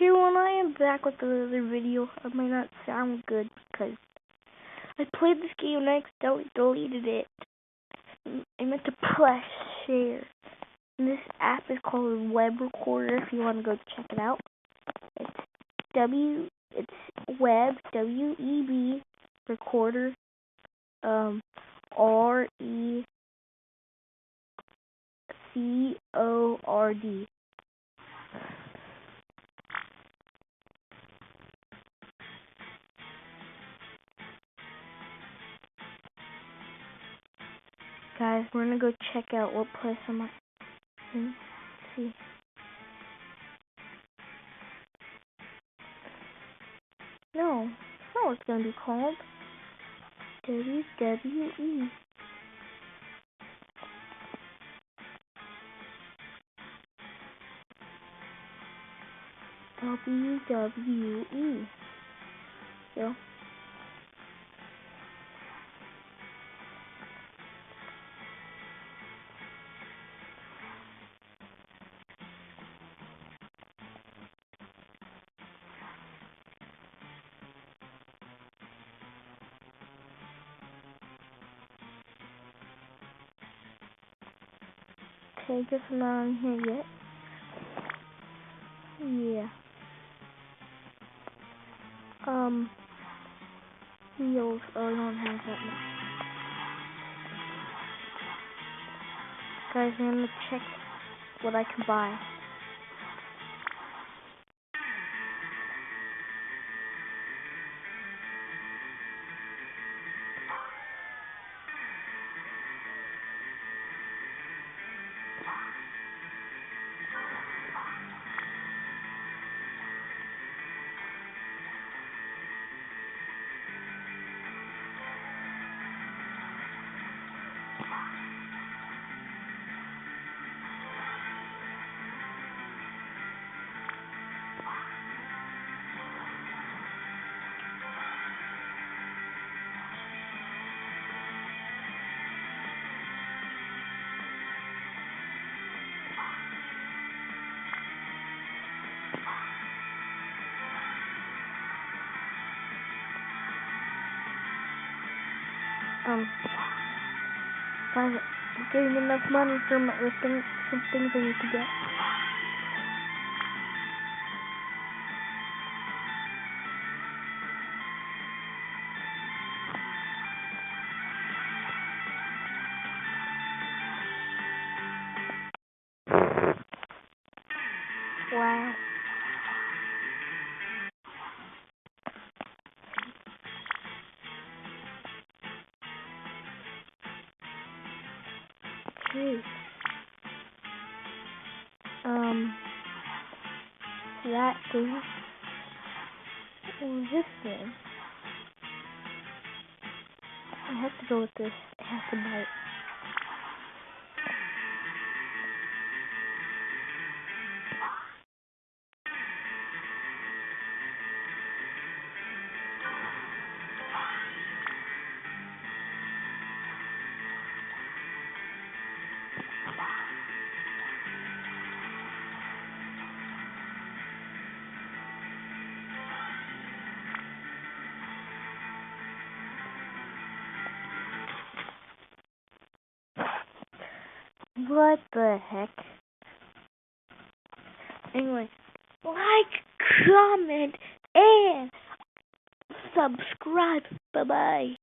Here when I am back with another video. It might not sound good because I played this game and I accidentally deleted it. I meant to press share. And this app is called Web Recorder if you want to go check it out. It's Web WEB Recorder RECORD. Guys, we're gonna go check out what place am I in. Let's see. No, that's not what it's gonna be called. WWE. WWE. So. Okay, I guess I'm not on here yet. Yeah. Wheels. Oh, I don't have that much. Guys, I'm gonna check what I can buy. Guys, I'm getting enough money for some things I need to get. Wow. Jeez. That thing. Or this thing. I have to go with this. It has to bite. What the heck? Anyway, like, comment, and subscribe. Bye-bye.